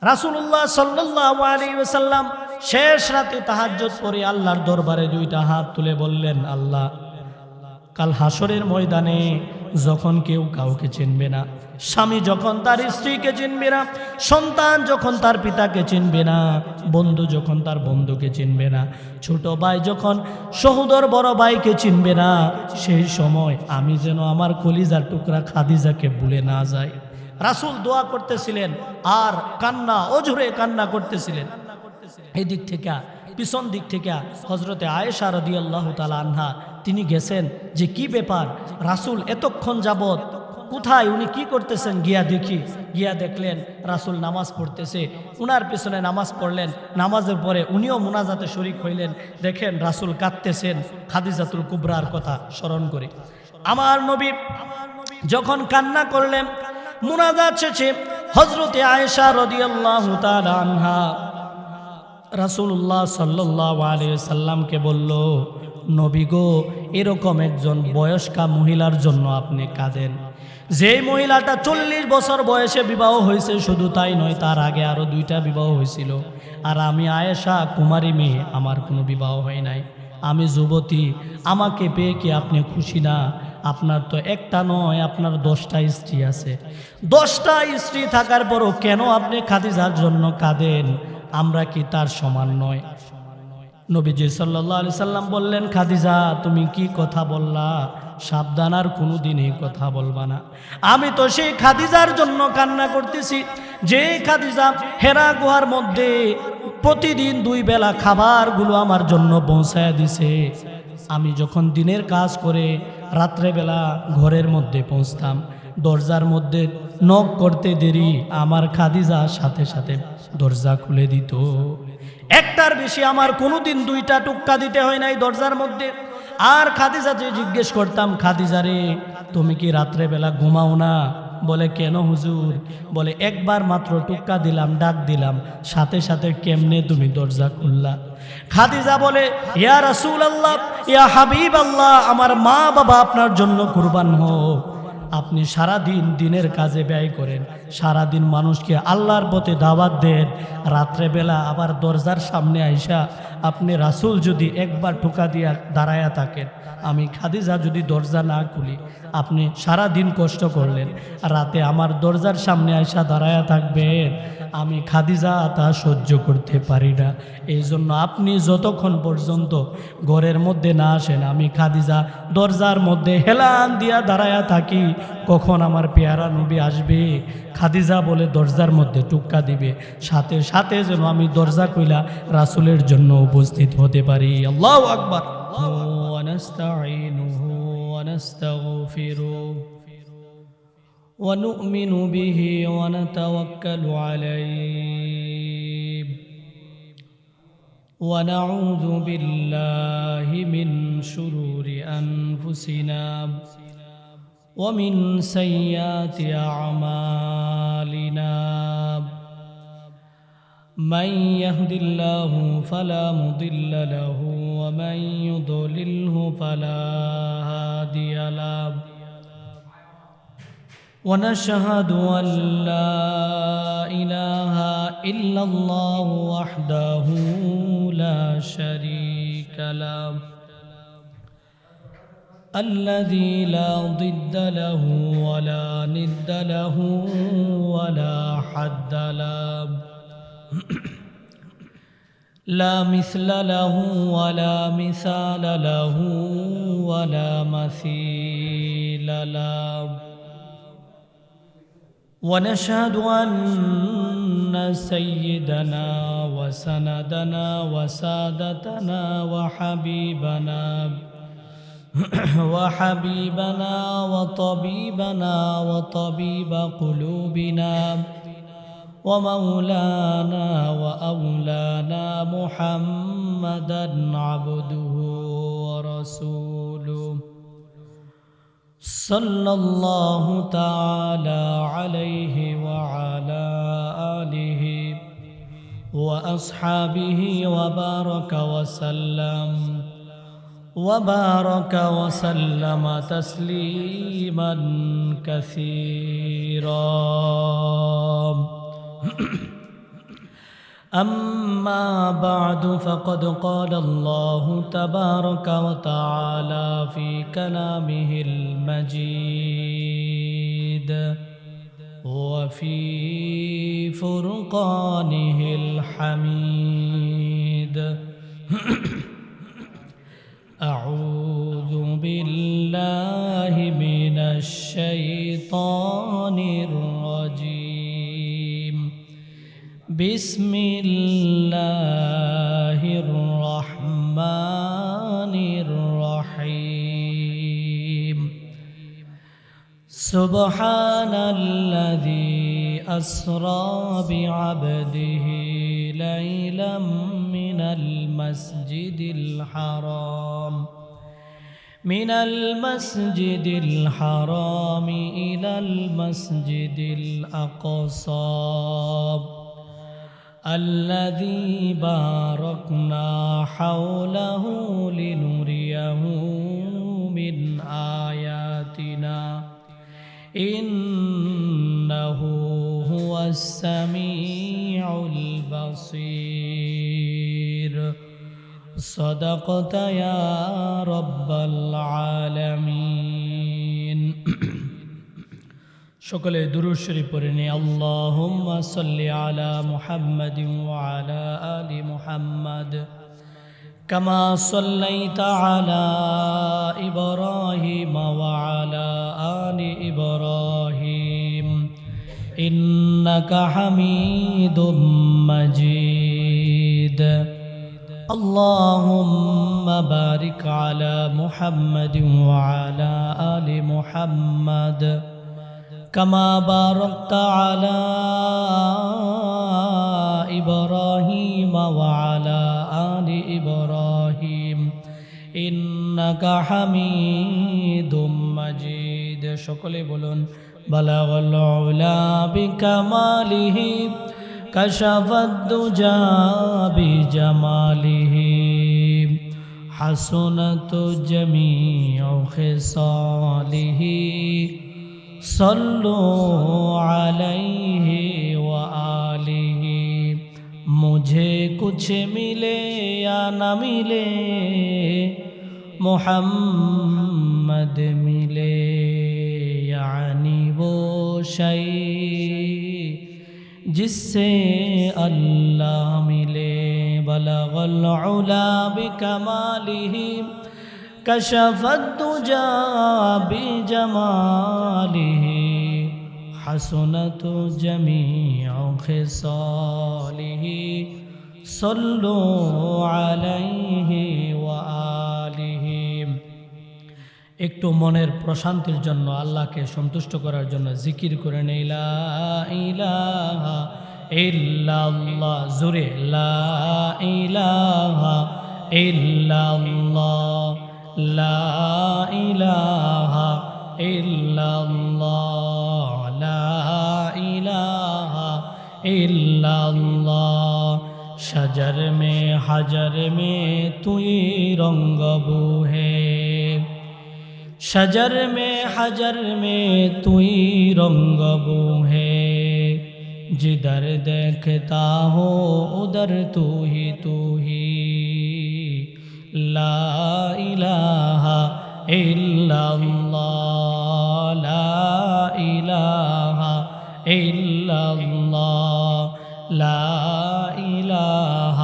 রাসূলুল্লাহ সাল্লাল্লাহু আলাইহি ওয়াসাল্লাম শেষ রাতে তাহাজ্জুদ পড়ে আল্লাহর দরবারে দুইটা হাত তুলে বললেন, আল্লাহ, কাল হাসরের ময়দানে যখন কেউ কাউকে চিনবে না, স্বামী যখন তার স্ত্রীকে চিনবে না, সন্তান যখন তার পিতাকে চিনবে না, বন্ধু যখন তার বন্ধুকে চিনবে না, ছোট ভাই যখন সহোদর বড় ভাইকে চিনবে না, সেই সময় আমি যেন আমার কলিজার টুকরা খাদিজাকে ভুলে না যাই। রাসূল দোয়া করতেছিলেন আর কান্না, অঝরে কান্না করতেছিলেন। এই দিক থেকে পিছন দিক থেকে হযরতে আয়েশা রাদিয়াল্লাহু তাআলা আনহা তিনি গেছেন যে কি ব্যাপার, রাসূল এতক্ষণ যাবত কোথায়, উনি কি করতেছেন, গিয়া দেখি। গিয়া দেখলেন রাসূল নামাজ পড়তেছে, উনার পিছনে নামাজ পড়লেন। নামাজের পরে উনিও মুনাজাতে শরীক হইলেন। দেখেন রাসূল কাঁদতেছেন খাদিজাতুল কুবরার কথা স্মরণ করে। আমার নবী যখন কান্না করলেন, মুনাজাত শেষে হযরতে আয়েশা রাদিয়াল্লাহু তাআলা আনহা রাসূলুল্লাহ সাল্লাল্লাহু আলাইহি সাল্লামকে বলল, নবী গো, এরকম একজন বয়স্কা মহিলার জন্য আপনি কাঁদেন, যেই মহিলাটা 40 বছর বয়সে বিবাহ হয়েছে, শুধু তাই নয় তার আগে আরো 2টা বিবাহ হয়েছিল, আর আমি আয়েশা কুমারী মেয়ে, আমার কোনো বিবাহ হয় নাই, আমি যুবতী, আমাকে পেয়ে কি আপনি খুশি না? আপনার তো একটা নয়, আপনার 10টা স্ত্রী আছে। 10টা স্ত্রী থাকার পরও কেন আপনি খাদিজার জন্য কাঁদেন? আমরা কি তার সমান নয়? নবীজি সাল্লাল্লাহু আলাইহি সাল্লাম বললেন, খাদিজা তুমি কি কথা বললা? সাবধান, আর কোনোদিন এই কথা বলবা না। আমি তো সেই খাদিজার জন্য কান্না করতেছি, যে খাদিজা হেরা গুহার মধ্যে প্রতিদিন 2 বেলা খাবারগুলো আমার জন্য পৌঁছায় দিছে। আমি যখন দিনের কাজ করে রাত্রেবেলা ঘরের মধ্যে পৌঁছতাম, দরজার মধ্যে নক করতে দেরি, আমার খাদিজা সাথে সাথে দরজা খুলে দিত। একটার বেশি আমার কোনোদিন 2টা টুক্কা দিতে হয় নাই দরজার মধ্যে। আর খাদিজাকে জিজ্ঞেস করতাম, খাদিজা রে, তুমি কি রাত্রেবেলা ঘুমাও না? বলে কেন হুজুর? বলে একবার মাত্র টুক্কা দিলাম, ডাক দিলাম, সাথে সাথে কেমনে তুমি দরজা খুললা? খাদিজা বলে, ইয়া রাসূলুল্লাহ, ইয়া হাবিবাল্লাহ, আমার মা বাবা আপনার জন্য কুরবান হোক। আপনি সারাদিন দিনের কাজে ব্যয় করেন, সারাদিন মানুষকে আল্লাহর পথে দাওয়াত দেন, রাত্রেবেলা আবার দরজার সামনে আইসা আপনি রাসূল যদি একবার ঠোকা দিয়া দাঁড়ায়া থাকেন, আমি খাদিজা যদি দরজা না খুলি, আপনি সারাদিন কষ্ট করলেন, রাতে আমার দরজার সামনে আইসা দাঁড়ায়া থাকবেন, আমি খাদিজা তা সহ্য করতে পারি না। এই জন্য আপনি যতক্ষণ পর্যন্ত ঘরের মধ্যে না আসেন, আমি খাদিজা দরজার মধ্যে হেলান দিয়া দাঁড়ায়া থাকি, কখন আমার পেয়ারা নবী আসবে। খাদিজা বলে দরজার মধ্যে টুক্কা দিবে, সাথে সাথে যেন আমি দরজা কইলা রাসূলের জন্য উপস্থিত হতে পারি। আল্লাহু আকবার। ওয়া নাস্তাঈনুহু ওয়া নাস্তাগফিরুহু ওয়া নু'মিনু বিহি ওয়া নাতাওয়াক্কালু আলাইহি ওয়া নাউযু বিল্লাহি মিন শুরুরি আনফুসিনা ومن سيئات أعمالنا من يهد الله فلا مضل له ومن يضلله فلا هادي له ونشهد أن لا إله إلا الله وحده لا شريك له الذي لا ضد له ولا ند له ولا حد له لا مثل له ولا مثال له ولا مثيل له ونشهد أن سيدنا وسندنا وسادتنا وحبيبنا وطبيبنا وطبيب قلوبنا ومولانا وأولانا محمدا عبده ورسوله صلى الله تعالى عليه وعلى آله وأصحابه وبارك وسلم تسليما كثيرا أما بعد فقد قال الله تبارك وتعالى في كلامه المجيد وفي فرقانه الحميد أعوذ بالله من الشيطان الرجيم بسم الله الرحمن الرحيم سبحان الذي أسرى بعبده ليلا من المسجد الحرام إلى المسجد الأقصى الذي باركنا حوله لنريه من آياتنا إنه هو السميع البصير صدقت يا رب العالمين সকলে দুরূদ শরীফ পড়ে নি আল্লাহুম্মা সাল্লি আলা মুহাম্মাদিন ওয়া আলা আলি মুহাম্মাদ কামা সাল্লাইতা আলা ইব্রাহিম ওয়া আলা আলি ইব্রাহিম ইন্নাকা হামিদুম মাজিদ আল্লাহুম্মা বারিক আলা মুহাম্মাদিন ওয়া আলা আলি মুহাম্মাদ كما باركت على إبراهيم وعلى آل إبراهيم إنك حميد مجيد সকলে বলুন بلغ العلا بكماله كشف الدجى بجماله حسنت جميع خصاله सल्लु अलैहि व आलिहि मुझे कुछ मिले या न मिले मोहम्मद मिले यानी वो शै जिससे अल्लाह मिले बलगल उला बिकमालिहि कशफ الدجى بجماله حسنت جميع خصاله صلوا عليه وآله একটু মনের প্রশান্তির জন্য আল্লাহকে সন্তুষ্ট করার জন্য জিকির করে নেই লা ইলাহা ইল্লাল্লাহ জোরে লা ইলাহা ইল্লাল্লাহ لا إله إلا الله لا إله إلا الله शजर में हजर में तुई रंगबू है शजर में हजर में तुई रंगबू है जिधर देखता हो उधर तू ही لا إله إلا الله لا إله إلا الله لا إله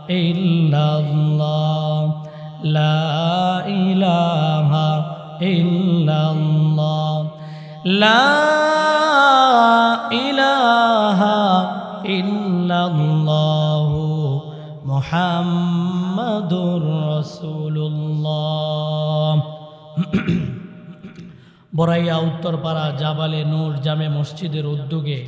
إلا الله لا إله إلا الله لا إله إلا الله মুহাম্মাদুর রাসূলুল্লাহ বড়াইয়া উত্তরপাড়া জাবালে নূর জামে মসজিদের উদ্যোগে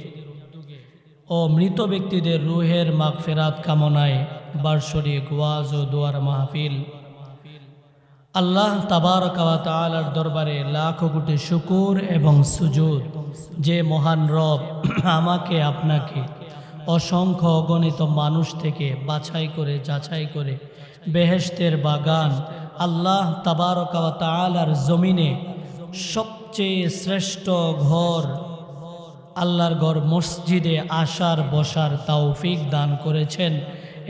ও মৃত ব্যক্তিদের রুহের মাগফিরাত কামনায় বার্ষিক ওয়াজ ও দোয়ার মাহফিল আল্লাহ তাবারক ওয়া তাআলার দরবারে লাখো কোটি শুকর এবং সুজুদ যে মহান রব আমাকে আপনাকে অসংখ্য অগণিত মানুষ থেকে বাছাই করে যাচাই করে বেহেশতের বাগান আল্লাহ তাবারক ওয়া তাআলার জমিনে সবচেয়ে শ্রেষ্ঠ ঘর আল্লাহর ঘর মসজিদে আসার বসার তৌফিক দান করেছেন।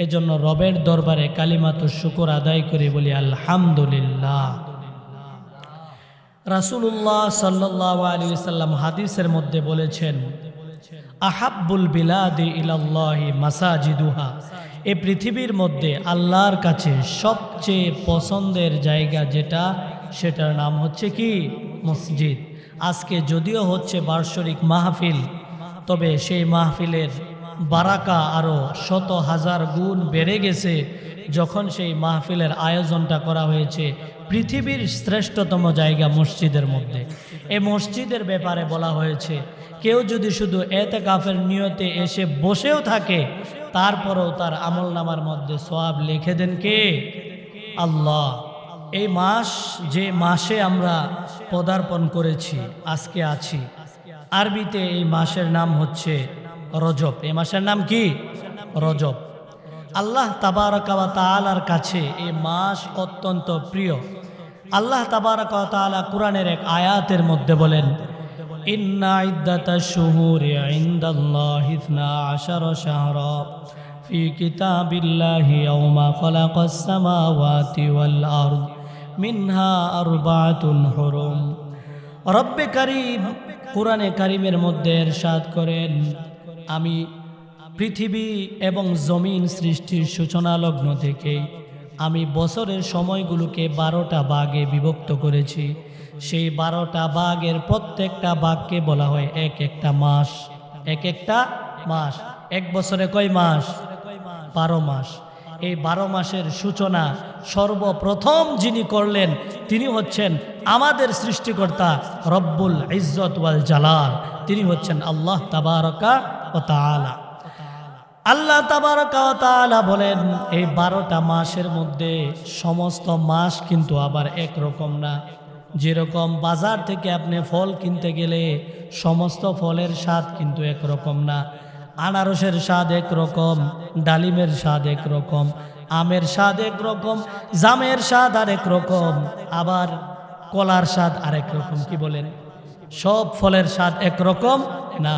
এজন্য রবের দরবারে কালিমাতুশ শুকর আদায় করে বলি আলহামদুলিল্লাহ। রাসূলুল্লাহ সাল্লাল্লাহু আলাইহি ওয়াসাল্লাম হাদিসের মধ্যে বলেছেন, আহাব্বুল বিলাদি ইলাল্লাহি মাসাজিদুহা, এই পৃথিবীর মধ্যে আল্লাহর কাছে সবচেয়ে পছন্দের জায়গা যেটা, সেটার নাম হচ্ছে কি? মসজিদ। আজকে যদিও হচ্ছে বার্ষিক মাহফিল, তবে সেই মাহফিলের বারাকা আরও শত হাজার গুণ বেড়ে গেছে যখন সেই মাহফিলের আয়োজনটা করা হয়েছে পৃথিবীর শ্রেষ্ঠতম জায়গা মসজিদের মধ্যে। এই মসজিদের ব্যাপারে বলা হয়েছে, কেউ যদি শুধু এতেকাফের নিয়তে এসে বসেও থাকে, তারপরেও তার আমলনামার মধ্যে সওয়াব লিখে দেন কে? আল্লাহ। এই মাস, যে মাসে আমরা পদার্পণ করেছি, আজকে আছি, আরবিতে এই মাসের নাম হচ্ছে রজব। এই মাসের নাম কি? রজব। আল্লাহ তাবারক ওয়া তাআলার কাছে এই মাস অত্যন্ত প্রিয়। আল্লাহ তাবারক ওয়া তাআলা কুরআনের এক আয়াতের মধ্যে বলেন, ইন্না ইদ্দাতাশ শুহুরি ইনদাল্লাহি 12 শাহরা ফি কিতাবিল্লাহি ইয়াওমা খালাকাস সামাওয়াতি ওয়াল আরদ মিনহা আরবাআতুন হুরুম। রব্বে কারীম কুরআনে কারীমের মধ্যে ইরশাদ করেন, আমি পৃথিবী এবং জমিন সৃষ্টির সূচনা লগ্ন থেকে আমি বছরের সময়গুলোকে 12টা ভাগে বিভক্ত করেছি। সেই 12টা ভাগের প্রত্যেকটা ভাগকে বলা হয় এক একটা মাস। এক একটা মাস। এক বছরে কয় মাস? 12 মাস। এই 12 মাসের সূচনা সর্বপ্রথম যিনি করলেন তিনি হচ্ছেন আমাদের সৃষ্টিকর্তা রব্বুল ইজ্জত ওয়াল জালাল। তিনি হচ্ছেন আল্লাহ তাবারকা ওয়া তাআলা। আল্লাহ তাবারকা ওয়া তাআলা বলেন, এই 12টা মাসের মধ্যে সমস্ত মাস কিন্তু আবার একরকম না। যেরকম বাজার থেকে আপনি ফল কিনতে গেলে সমস্ত ফলের স্বাদ কিন্তু একরকম না। আনারসের স্বাদ একরকম, ডালিমের স্বাদ একরকম, আমের স্বাদ একরকম, জামের স্বাদ আরেক রকম, আবার কলার স্বাদ আরেক রকম। কি বলেন? সব ফলের স্বাদ একরকম না।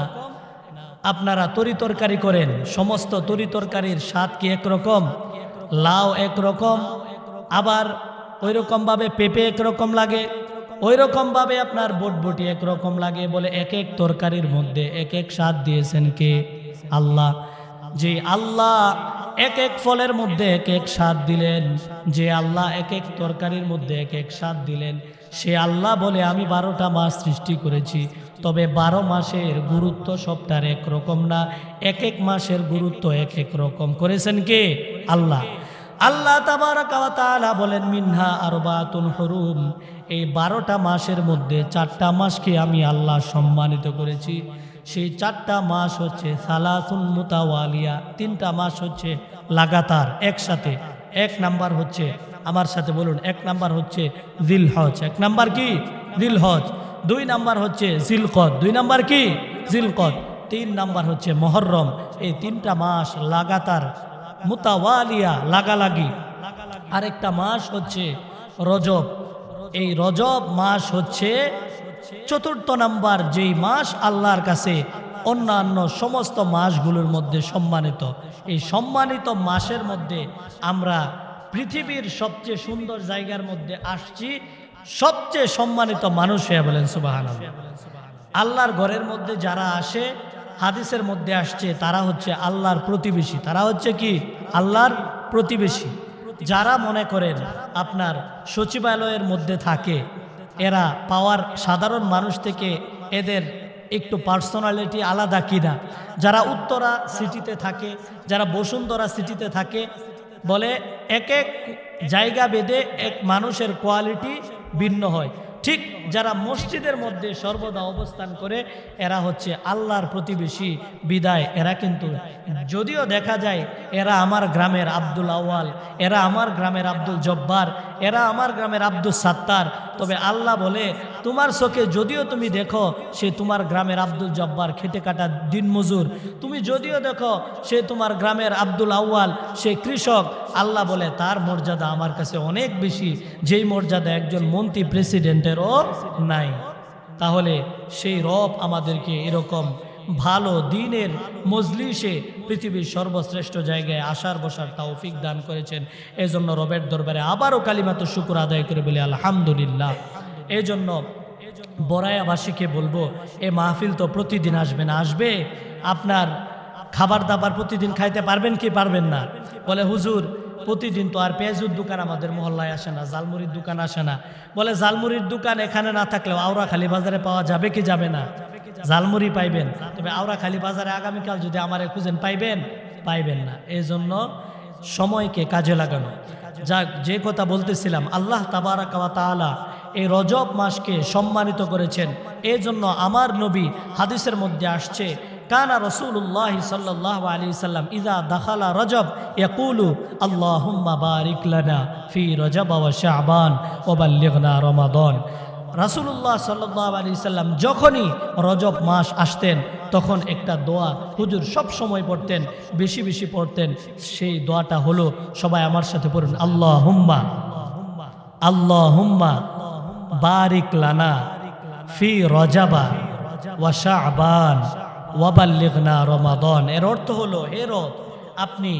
আপনারা তরি তরকারি করেন, সমস্ত তরি তরকারির স্বাদ কি একরকম? লাউ একরকম, আবার ওই রকমভাবে পেঁপে একরকম লাগে, ওই রকমভাবে আপনার বটবটি একরকম লাগে। বলে এক এক তরকারির মধ্যে এক এক স্বাদ দিয়েছেন কে? আল্লাহ। যে আল্লাহ এক এক ফলের মধ্যে এক এক স্বাদ দিলেন, যে আল্লাহ এক এক তরকারির মধ্যে এক এক স্বাদ দিলেন, সে আল্লাহ বলে আমি 12টা মাস সৃষ্টি করেছি। তবে 12 মাসের গুরুত্ব সবটার একরকম না, এক এক মাসের গুরুত্ব এক এক রকম করেছেন কে? আল্লাহ। আল্লাহ তাবারাকা ওয়া তাআলা বলেন, মিনহা আরবাতুন হুরুম, এই 12টা মাসের মধ্যে 4টা মাসকে আমি আল্লাহ সম্মানিত করেছি। সেই 4টা মাস হচ্ছে সালাসুন মুতাওয়ালিয়া, 3টা মাস হচ্ছে লাগাতার একসাথে। এক নাম্বার হচ্ছে, আমার সাথে বলুন, এক নাম্বার হচ্ছে জিলহজ। এক নাম্বার কি? জিলহজ। 2 নাম্বার হচ্ছে জিলকদ। 2 নাম্বার কি? জিলকদ। 3 নাম্বার হচ্ছে মুহররম। এই 3টা মাস লাগাতার মুতাওয়ালিয়া, লাগালাগি। আরেকটা মাস হচ্ছে রজব। এই রজব মাস হচ্ছে 4র্থ নাম্বার যেই মাস আল্লাহর কাছে অন্যান্য সমস্ত মাসগুলোর মধ্যে সম্মানিত। এই সম্মানিত মাসের মধ্যে আমরা পৃথিবীর সবচেয়ে সুন্দর জায়গার মধ্যে আসছি, সবচেয়ে সম্মানিত মানুষ হয়ে। বলেন সুবহানাল্লাহ। আল্লাহর ঘরের মধ্যে যারা আসে, হাদিসের মধ্যে আসছে, তারা হচ্ছে আল্লাহর প্রতিবেশী। তারা হচ্ছে কি? আল্লাহর প্রতিবেশী। যারা মনে করেন আপনার সচিবালয়ের মধ্যে থাকে, এরা পাওয়ার সাধারণ মানুষ থেকে এদের একটু পার্সোনালিটি আলাদা কিনা, যারা উত্তরা সিটিতে থাকে, যারা বসুন্ধরা সিটিতে থাকে, বলে এক এক জায়গা ভেদে এক মানুষের কোয়ালিটি ভিন্ন হয়। ঠিক যারা মসজিদের মধ্যে সর্বদা অবস্থান করে, এরা হচ্ছে আল্লাহর প্রতিবেশী। বিদায় এরা কিন্তু, যদিও দেখা যায় এরা আমার গ্রামের আব্দুল আউয়াল, এরা আমার গ্রামের আব্দুল জব্বার, এরা আমার গ্রামের আব্দুল সাত্তার, তবে আল্লাহ বলে তোমার চোখে যদিও তুমি দেখো সে তোমার গ্রামের আব্দুল জব্বার, খেটে কাটা দিনমজুর, তুমি যদিও দেখো সে তোমার গ্রামের আব্দুল আউয়াল, সে কৃষক, আল্লাহ বলে তার মর্যাদা আমার কাছে অনেক বেশি, যেই মর্যাদা একজন মন্ত্রী প্রেসিডেন্টেরও নাই। তাহলে সেই রব আমাদেরকে এরকম ভালো দিনের মজলিসে পৃথিবীর সর্বশ্রেষ্ঠ জায়গায় আসার বসার তৌফিক দান করেছেন। এজন্য রবের দরবারে আবারও কালিমাত শুকর আদায় করে বলি আলহামদুলিল্লাহ। এজন্য বরায়াবাসীকে বলবো, এ মাহফিল তো প্রতিদিন আসবে না, আসবে আপনার খাবার দাবার প্রতিদিন খাইতে পারবেন কি পারবেন না? বলে হুজুর প্রতিদিন তো আর পেঁয়াজুর দোকান আমাদের মহল্লায় আসে না, জালমুড়ির দোকান আসে না। বলে জালমুড়ির দোকান এখানে না থাকলেও আওড়াখালী বাজারে পাওয়া যাবে কি যাবে না? জালমুড়ি পাইবেন, তবে আওড়াখালী বাজারে আগামীকাল যদি আমারে খুঁজেন পাইবেন? পাইবেন না। এই জন্য সময়কে কাজে লাগানো। যাক, যে কথা বলতেছিলাম, আল্লাহ তাবারাকা ওয়া তাআলা এই রজব মাসকে সম্মানিত করেছেন। এই জন্য আমার নবী হাদিসের মধ্যে আসছে, কানা রাসূলুল্লাহ সাল্লাল্লাহু আলাইহি সাল্লাম ইযা দাখালা রজব ইয়াকুলু আল্লাহুম্মা বারিক লানা ফি রজব ওয়া শাবান ওয়া বাল্লিগনা রমাদান। রাসূলুল্লাহ সাল্লাল্লাহু আলাইহি সাল্লাম যখনই রজব মাস আসতেন তখন একটা দোয়া হুজুর সব সময় পড়তেন, বেশি বেশি পড়তেন। সেই দোয়াটা হলো, সবাই আমার সাথে পড়ুন, আল্লাহুম্মা আল্লাহুম্মা বারিক লানা ফি রজবা ওয়া শাবান ওয়া বাল্লিগনা রমাদান। এর অর্থ হলো, হে রব, আপনি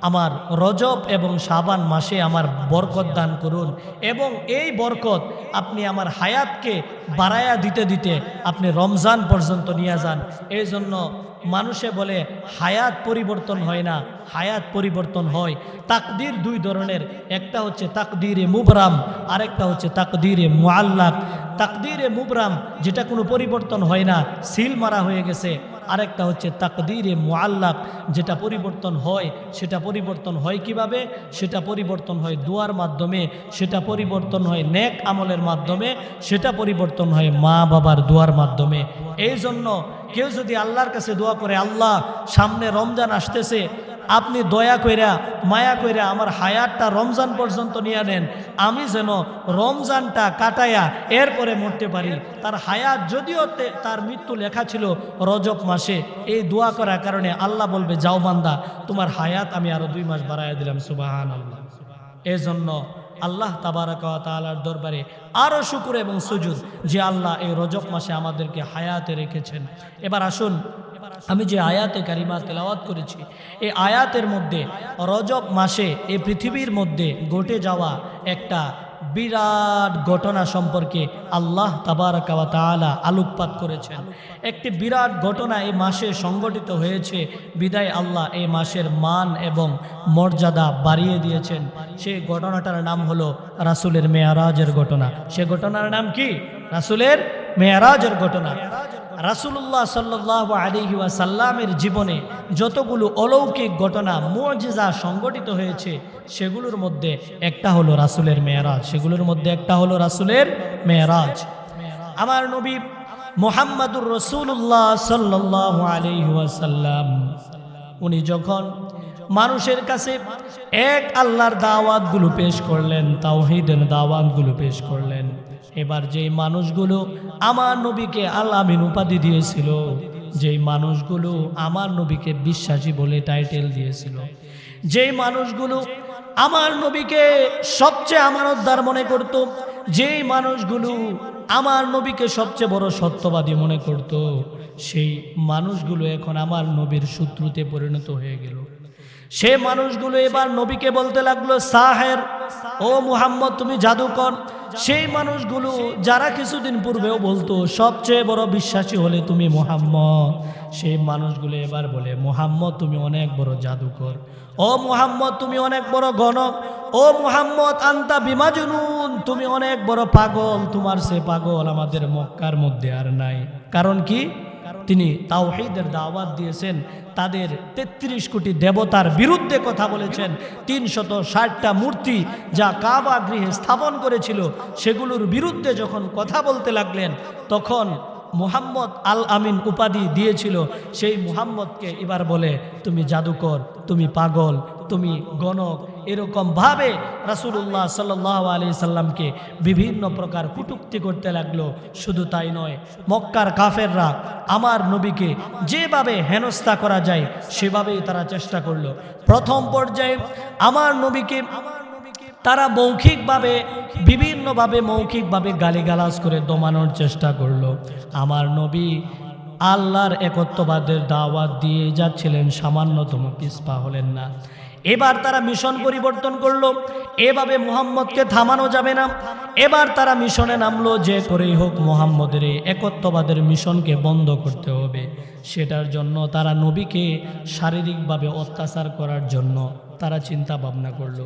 আমার রজব এবং শাবান মাসে আমার বরকত দান করুন, এবং এই বরকত আপনি আমার হায়াতকে বাড়ায়া দিতে দিতে আপনি রমজান পর্যন্ত নিয়ে যান। এই জন্য মানুষে বলে হায়াত পরিবর্তন হয় না, হায়াত পরিবর্তন হয়। তাকদীর দুই ধরনের, একটা হচ্ছে তাকদীরে মুবরাম, আরেকটা হচ্ছে তাকদীরে মুআল্লাক। তাকদীরে মুবরাম যেটা কোনো পরিবর্তন হয় না, সিল মারা হয়ে গেছে। আরেকটা হচ্ছে তাকদীরে মুআল্লাক, যেটা পরিবর্তন হয়। সেটা পরিবর্তন হয় কিভাবে? সেটা পরিবর্তন হয় দোয়ার মাধ্যমে, সেটা পরিবর্তন হয় নেক আমলের মাধ্যমে, সেটা পরিবর্তন হয় মা বাবার দোয়ার মাধ্যমে। এই জন্য কেউ যদি আল্লাহর কাছে দোয়া করে, আল্লাহ সামনে রমজান আসতেছে, আপনি দয়া কইরা মায়া কইরা আমার হায়াতটা রমজান পর্যন্ত নিয়ে নেন, আমি যেন রমজানটা কাটায়া এরপরে মরতে পারি। তার হায়াত যদিও তার মৃত্যু লেখা ছিল রজব মাসে, এই দোয়া করার কারণে আল্লাহ বলবে, যাও বান্দা, তোমার হায়াত আমি আরো 2 মাস বাড়াইয়া দিলাম। সুবহানাল্লাহ। এই জন্য আল্লাহ তাবারাকা ওয়া তাআলার দরবারে আরো শুকর এবং সুজুদ যে আল্লাহ এই রজব মাসে আমাদেরকে হায়াতে রেখেছেন। এবার আসুন, আমি যে আয়াতে কারিমা তেলাওয়াত করেছি, এই আয়াতের মধ্যে রজব মাসে এই পৃথিবীর মধ্যে ঘটে যাওয়া একটা বিরাট ঘটনা সম্পর্কে আল্লাহ তাবারাকা ওয়া তাআলা আলোকপাত করেছেন। একটি বিরাট ঘটনা এই মাসে সংঘটিত হয়েছে, বিদায় আল্লাহ এই মাসের মান এবং মর্যাদা বাড়িয়ে দিয়েছেন। সেই ঘটনাটার নাম হলো রাসূলের মেয়ারাজের ঘটনা। সে ঘটনার নাম কি? রাসূলের মেয়ারাজের ঘটনা। রাসূলুল্লাহ সাল্লাল্লাহু আলাইহি ওয়াসাল্লামের জীবনে যতগুলো অলৌকিক ঘটনা মুজিজা সংঘটিত হয়েছে, সেগুলোর মধ্যে একটা হলো রাসূলের মেরাজ। সেগুলোর মধ্যে একটা হলো রাসূলের মেরাজ। আমার নবী মুহাম্মদুর রাসূলুল্লাহ সাল্লাল্লাহু আলাইহি ওয়াসাল্লাম উনি যখন মানুষের কাছে এক আল্লাহর দাওয়াতগুলো পেশ করলেন, তাওহীদের দাওয়াতগুলো পেশ করলেন, এবার যেই মানুষগুলো আমার নবীকে আল আমিন উপাধি দিয়েছিল, যেই মানুষগুলো আমার নবীকে বিশ্বাসী বলে টাইটেল দিয়েছিল, যেই মানুষগুলো আমার নবীকে সবচেয়ে আমানতদার মনে করত, যেই মানুষগুলো আমার নবীকে সবচেয়ে বড় সত্যবাদী মনে করত, সেই মানুষগুলো এখন আমার নবীর শত্রুতে পরিণত হয়ে গেল। সেই মানুষগুলো এবার নবীকে বলতে লাগলো, সাহের, ও মুহাম্মদ তুমি জাদুকর। সেই মানুষগুলো যারা কিছুদিন পূর্বেও বলতো সবচেয়ে বড় বিশ্বাসী হলে তুমি মুহাম্মদ, সেই মানুষগুলো এবার বলে, মুহাম্মদ তুমি অনেক বড় জাদুকর, ও মুহাম্মদ তুমি অনেক বড় গণক, ও মুহাম্মদ আনতা বিমাজনুন, তুমি অনেক বড় পাগল, তোমার সে পাগল আমাদের মক্কার মধ্যে আর নাই। কারণ কি? তিনি তাওহীদের দাওয়াত দিয়েছেন, তাদের 33 কোটি দেবতার বিরুদ্ধে কথা বলেছেন। 360টা মূর্তি যা কাবা গৃহে স্থাপন করেছিল, সেগুলোর বিরুদ্ধে যখন কথা বলতে লাগলেন, তখন মুহাম্মদ আল আমিন উপাধি দিয়েছিল সেই মুহাম্মদকে এবার বলে, তুমি জাদুকর, তুমি পাগল, তুমি গণক। এরকম ভাবে রাসূলুল্লাহ সাল্লাল্লাহু আলাইহি সাল্লামকে বিভিন্ন প্রকার কটূক্তি করতে লাগলো। শুধু তাই নয়, মক্কার কাফেররা আমার নবীকে যেভাবে হেনস্থা করা যায় সেভাবেই তারা চেষ্টা করলো। প্রথম পর্যায়ে আমার নবীকে তারা মৌখিকভাবে গালিগালাজ করে দমানোর চেষ্টা করলো। আমার নবী আল্লাহর একত্ববাদের দাওয়াত দিয়ে যাচ্ছিলেন, সামান্যতম পিছপা হলেন না। এবার তারা মিশন পরিবর্তন করলো, এভাবে মুহাম্মদকে থামানো যাবে না। এবার তারা মিশনে নামলো, যে করেই হোক মুহাম্মদের এই একত্ববাদের মিশনকে বন্ধ করতে হবে। সেটার জন্য তারা নবীকে শারীরিকভাবে অত্যাচার করার জন্য তারা চিন্তা ভাবনা করলো।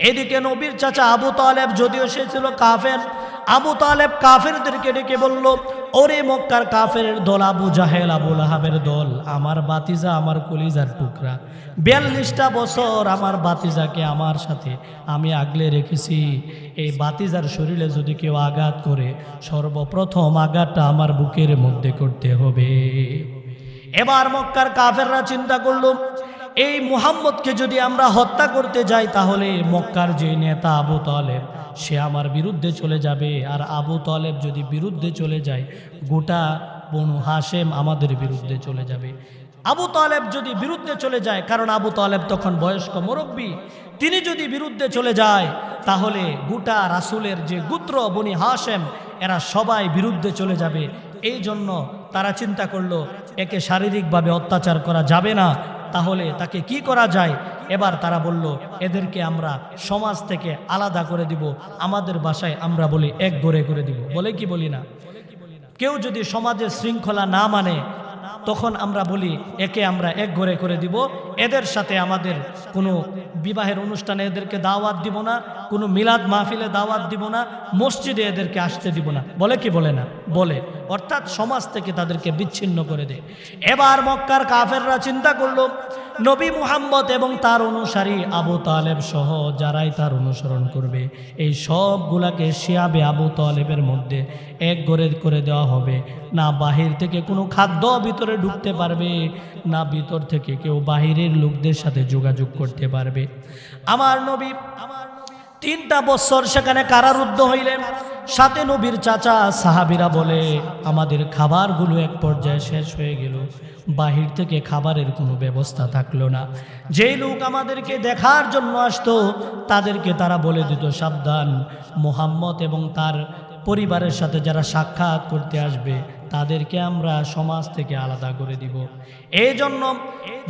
এদিকে নবীর চাচা আবু তালেব, যদিও সে ছিল কাফের, আবু তালেব কাফেরদেরকে ডেকে বলল, ওরে মক্কার কাফের দল, আবু জাহেল, আবু লাহাবের দল, আমার বাতিজা, আমার কলিজার টুকরা, 42টা বছর আমার বাতিজাকে আমার সাথে আমি আগলে রেখেছি। এই বাতিজার শরীরে যদি কেউ আঘাত করে, সর্বপ্রথম আঘাতটা আমার বুকের মধ্যে করতে হবে। এবার মক্কার কাফেররা চিন্তা করল, এই মুহাম্মদকে যদি আমরা হত্যা করতে যাই, তাহলে মক্কার যে নেতা আবু তালেব, সে আমার বিরুদ্ধে চলে যাবে। আর আবু তালেব যদি বিরুদ্ধে চলে যায়, গোটা বনু হাশেম আমাদের বিরুদ্ধে চলে যাবে। আবু তালেব যদি বিরুদ্ধে চলে যায়, কারণ আবু তালেব তখন বয়স্ক মুরব্বী, তিনি যদি বিরুদ্ধে চলে যায়, তাহলে গোটা রাসূলের যে গোত্র বনি হাশেম, এরা সবাই বিরুদ্ধে চলে যাবে। এই জন্য তারা চিন্তা করলো, একে শারীরিকভাবে অত্যাচার করা যাবে না, তাহলে তাকে কি করা যায়। এবার তারা বলল, এদেরকে আমরা সমাজ থেকে আলাদা করে দিব, আমাদের বাসায় আমরা বলি এক গড়ে করে দিব। বলে কি বলি না? কেউ যদি সমাজের শৃঙ্খলা না মানে, তখন আমরা বলি একে আমরা এক ঘরে করে দিব, এদের সাথে আমাদের কোনো বিবাহের অনুষ্ঠানে এদেরকে দাওয়াত দিব না, কোনো মিলাদ মাহফিলে দাওয়াত দিব না, মসজিদে এদেরকে আসতে দিব না। বলে কি বলে না? বলে। অর্থাৎ সমাজ থেকে তাদেরকে বিচ্ছিন্ন করে দেয়। এবার মক্কার কাফেররা চিন্তা করলো, নবী মুহাম্মদ এবং তার অনুসারী আবু তালেব সহ যারাই তার অনুসরণ করবে, এই সবগুলাকে শিয়াবে আবু তালেবের মধ্যে এক ঘরে করে দেওয়া হবে। না বাহির থেকে কোনো খাদ্য ভিতরে ঢুকতে পারবে, না ভিতর থেকে কেউ বাহিরের লোকদের সাথে যোগাযোগ করতে পারবে। আমার নবী 3টা বছর সেখানে কারারুদ্ধ হইলেন। সাথে নবীর চাচা সাহাবীরা বলে, আমাদের খাবারগুলো এক পর্যায়ে শেষ হয়ে গেল, বাহির থেকে খাবারের কোনো ব্যবস্থা থাকলো না। যেই লোক আমাদেরকে দেখার জন্য আসতো, তাদেরকে তারা বলে দিত, সাবধান, মুহাম্মদ এবং তার পরিবারের সাথে যারা সাক্ষাৎ করতে আসবে, তাদেরকে আমরা সমাজ থেকে আলাদা করে দিব। এই জন্য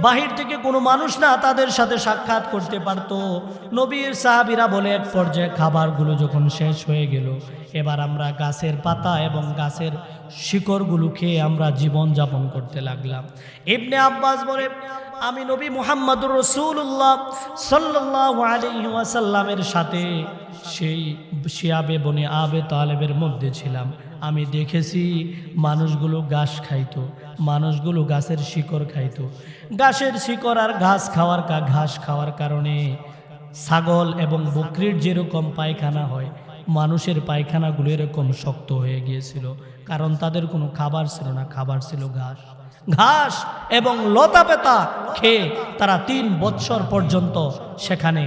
বাহির থেকে কোনো মানুষ না তাদের সাথে সাক্ষাৎ করতে পারতো। নবীর সাহাবীরা বলে, এক পর্যায়ে খাবারগুলো যখন শেষ হয়ে গেল, এবার আমরা গাছের পাতা এবং গাছের শিকড়গুলো খেয়ে আমরা জীবন যাপন করতে লাগলাম। ইবনে আব্বাস বলে, আমি নবী মুহাম্মদুর রাসূলুল্লাহ সাল্লাল্লাহু আলাইহি ওয়াসাল্লামের সাথে সেই শিয়াবে বনে আবে তালেবের মধ্যে ছিলাম। আমি দেখেছি মানুষগুলো ঘাস খাইতো, মানুষগুলো গাছের শিকড় খাইতো। গাছের শিকড় আর ঘাস খাওয়ার কারণে ছাগল এবং বকরির যেরকম পায়খানা হয়, মানুষের পায়খানাগুলো এরকম শক্ত হয়ে গিয়েছিল, কারণ তাদের কোনো খাবার ছিল না, খাবার ছিল ঘাস। ঘাস এবং লতা পাতা খেয়ে তারা 3 বৎসর পর্যন্ত সেখানে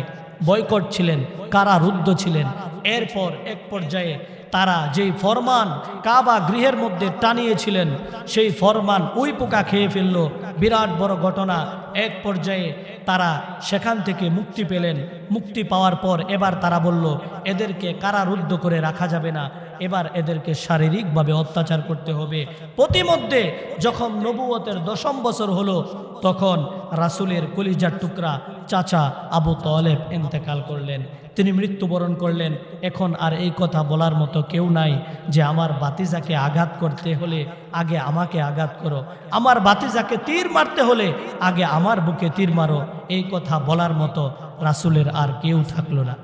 বয়কট ছিলেন, কারারুদ্ধ ছিলেন। এরপর এক পর্যায়ে তারা যেই ফরমান কাবা গৃহের মধ্যে টানিয়েছিলেন, সেই ফরমান ওই পোকা খেয়ে ফেলল। বিরাট বড় ঘটনা। এক পর্যায়ে তারা সেখান থেকে মুক্তি পেলেন। মুক্তি পাওয়ার পর এবার তারা বলল, এদেরকে কারারুদ্ধ করে রাখা যাবে না, এবার এদেরকে শারীরিকভাবে অত্যাচার করতে হবে। প্রতিমধ্যে যখন নবুয়তের 10ম বছর হলো, তখন রাসূলের কলিজার টুকরা চাচা আবু তালেব ইন্তেকাল করলেন, তিনি মৃত্যুবরণ করলেন। এখন আর এই কথা বলার মতো কেউ নাই যে আমার বাতিজাকে আঘাত করতে হলে আগে আমাকে আঘাত করো, আমার বাতিজাকে তীর মারতে হলে আগে আমার বুকে তীর মারো। এই কথা বলার মতো রাসূলের আর কেউ থাকলো না।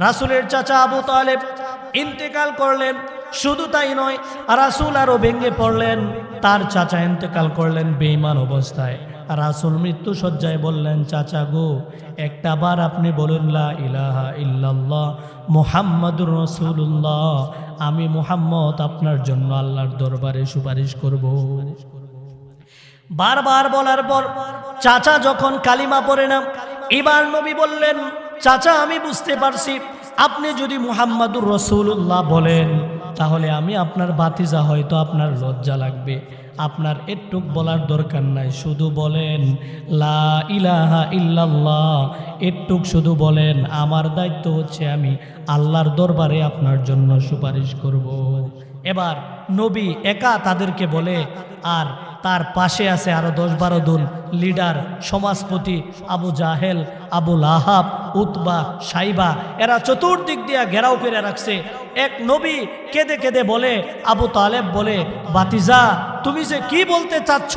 রাসূলের চাচা আবু তালেব ইন্তেকাল করলেন। শুধু তাই নয়, রাসূল আরও ভেঙে পড়লেন। তার চাচা ইন্তেকাল করলেন বেঈমান অবস্থায়। রাসূল মৃত্যু শয্যায় বললেন, চাচা গো, একটা বার আপনি বলুন লা ইলাহা ইল্লাল্লাহ মুহাম্মাদুর রাসূলুল্লাহ, আমি মুহাম্মদ আপনার জন্য আল্লাহর দরবারে সুপারিশ করব। বারবার বলার পর চাচা যখন কালিমা পড়ে না, এবার নবী বললেন, চাচা আমি বুঝতে পারছি, আপনি যদি মুহাম্মাদুর রাসূলুল্লাহ বলেন, তাহলে আমি আপনার ভাতিজা, হয়তো আপনার লজ্জা লাগবে। আপনার এটুক বলার দরকার নাই, শুধু বলেন লা ইলাহা ইল্লাল্লাহ, এটুক শুধু বলেন। আমার দায়িত্ব হচ্ছে আমি আল্লাহর দরবারে আপনার জন্য সুপারিশ করব। এবার নবী একা তাদেরকে বলে, আর তার পাশে আছে আরো 10-12 জন লিডার, সমাজপতি আবু জাহেল, আবু লাহাব, উতবা, সাইবা, এরা চতুর্দিক দিয়া ঘেরাও করে রাখছে। এক নবী কেঁদে কেঁদে বলে, আবু তালেব বলে, বাতিজা তুমি যে কি বলতে চাচ্ছ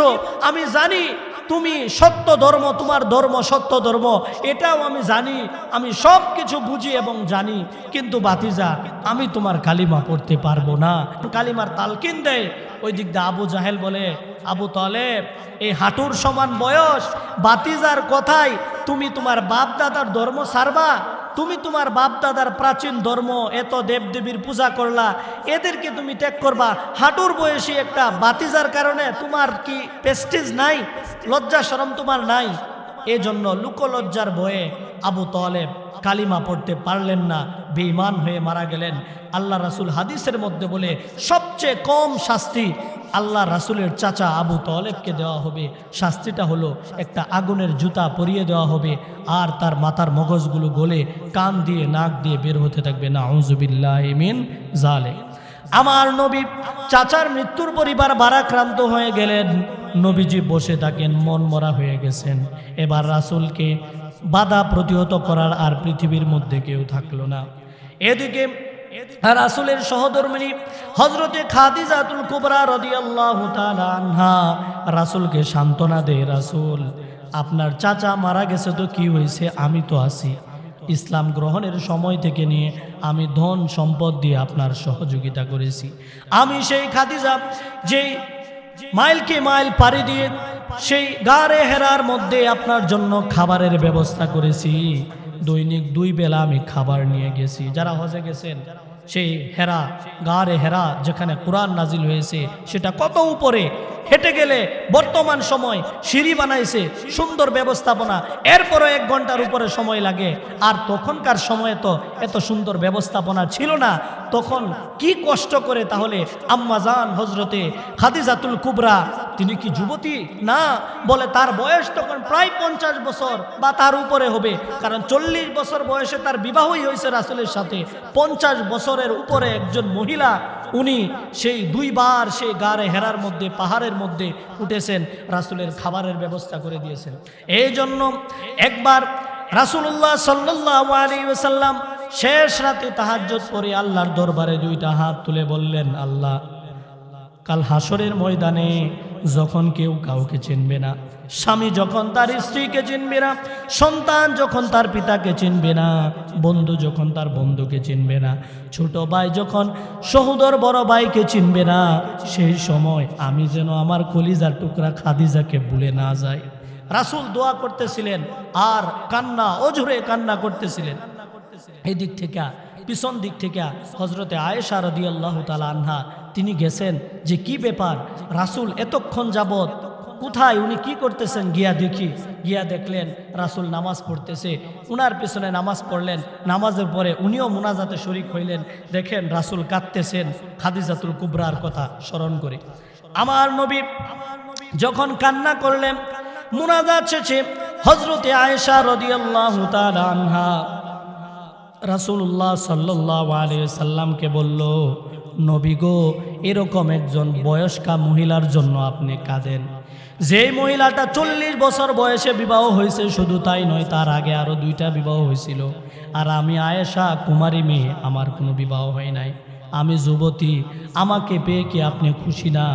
আমি জানি, তুমি সত্য ধর্ম, তোমার ধর্ম সত্য ধর্ম, এটাও আমি জানি, আমি সব কিছু বুঝি এবং জানি, কিন্তু বাতিজা আমি তোমার কালিমা পড়তে পারবো না। কালিমার তালকিন দেয়। ওই দিক দিয়ে আবু জাহেল বলে, আবু তালেব এই হাঁটুর সমান বয়স বাতিজার কথায় তুমি তোমার বাপ দাদার ধর্ম ছাড়বা? তুমি তোমার বাপ দাদার প্রাচীন ধর্ম, এত দেবদেবীর পূজা করলা, এদেরকে তুমি ত্যাগ করবা? হাঁটুর বয়সী একটা বাতিজার কারণে তোমার কি প্রেস্টিজ নাই? লজ্জা শরম তোমার নাই? এজন্য লুকলজ্জার ভয়ে আবু তালেব কালিমা পড়তে পারলেন না, বেঈমান হয়ে মারা গেলেন। আল্লাহ রাসূল হাদিসের মধ্যে বলে, সবচেয়ে কম শাস্তি আল্লাহ রাসূলের চাচা আবু তালেবকে দেওয়া হবে। শাস্তিটা হলো একটা আগুনের জুতা পরিয়ে দেওয়া হবে, আর তার মাথার মগজগুলো গলে কান দিয়ে নাক দিয়ে বের হতে থাকবে। নাউযুবিল্লাহি মিন যালিক। আমার নবী চাচার মৃত্যুর পরিবার ভারাক্রান্ত হয়ে গেলেন। নবীজি বসে থাকেন, মন মরা হয়ে গেছেন। এবার রাসূলকে বাধা প্রতিহত করার আর পৃথিবীর মধ্যে কেউ থাকলো না। এদিকে রাসূলের সহধর্মিণী হযরতে খাদিজাতুল কুবরা রাদিয়াল্লাহু তাআলা আনহা রাসূলকে সান্ত্বনা দেয়, রাসূল আপনার চাচা মারা গেছে তো কি হয়েছে, আমি তো আছি। ইসলাম গ্রহণের সময় থেকে নিয়ে আমি ধন সম্পদ দিয়ে আপনার সহযোগিতা করেছি। আমি সেই খাদিজা যেই মাইলকে মাইল পাড়ি দিয়ে সেই গারে হেরার মধ্যে আপনার জন্য খাবারের ব্যবস্থা করেছি। দৈনিক 2 বেলা আমি খাবার নিয়ে গেছি। যারা হজে গেছেন, সেই হেরা, গারে হেরা যেখানে কোরআন নাজিল হয়েছে, সেটা কত উপরে, হেঁটে গেলে বর্তমান সময় সিঁড়ি বানাইছে, সুন্দর ব্যবস্থাপনা, এরপরও 1 ঘন্টার উপরে সময় লাগে। আর তখনকার সময়ে তো এত সুন্দর ব্যবস্থাপনা ছিল না। তখন কি কষ্ট করে তাহলে আম্মাজান হজরতে খাদিজাতুল কুবরা, তিনি কি যুবতী? না, বলে তার বয়স তখন প্রায় 50 বছর বা তার উপরে হবে, কারণ 40 বছর বয়সে তার বিবাহই হয়েছে রাসূলের সাথে। 50 বছরের উপরে একজন মহিলা, উনি সেই 2 বার সেই গারে হেরার মধ্যে, পাহাড়ের মধ্যে উঠেছেন, রাসূলের খাবারের ব্যবস্থা করে দিয়েছেন। এই জন্য একবার রাসূলুল্লাহ সাল্লাল্লাহু আলাইহি ওয়াসাল্লাম শেষ রাতে তাহাজ্জুদ পড়ে আল্লাহর দরবারে 2টা হাত তুলে বললেন, আল্লাহ, কাল হাসরের ময়দানে যখন কেউ কাউকে চিনবে না, স্বামী যখন তার স্ত্রীকে চিনবে না, সন্তান যখন তার পিতাকে চিনবে না, বন্ধু যখন তার বন্ধুকে চিনবে না, ছোট ভাই যখন সহোদর বড় ভাইকে চিনবে না, সেই সময় আমি যেন আমার কলিজার টুকরা খাদিজাকে ভুলে না যাই। রাসূল দোয়া করতেছিলেন আর কান্না, অঝরে কান্না করতেছিলেন। এই দিক থেকে পিছন দিক থেকে হযরতে আয়েশা রাদিয়াল্লাহু তাআলা আনহা তিনি গেছেন যে কি ব্যাপার, রাসূল এতক্ষণ যাবত কোথায়, উনি কি করতেছেন, গিয়া দেখি। গিয়া দেখলেন রাসূল নামাজ পড়তেছে, উনার পিছনে নামাজ পড়লেন। নামাজের পরে উনিও মুনাজাতে শরীক হইলেন। দেখেন রাসূল কাঁদতেছেন খাদিজাতুল কুবরার কথা স্মরণ করে। আমার নবী যখন কান্না করলেন, মুনাজাত শেষে হযরতে আয়েশা রাদিয়াল্লাহু তাআলা আনহা রাসূলুল্লাহ সাল্লাল্লাহু আলাইহি সাল্লামকে বলল, নবী গো, এরকম একজন বয়স্কা মহিলার জন্য আপনি কাঁদেন, যেই মহিলাটা 40 বছর বয়সে বিবাহ হয়েছে, শুধু তাই নয়, তার আগে আরো 2টা বিবাহ হয়েছিল। আর আমি আয়েশা কুমারী মেয়ে, আমার কোনো বিবাহ হয় নাই, আমি যুবতী, আমাকে পেয়ে কি আপনি খুশি না?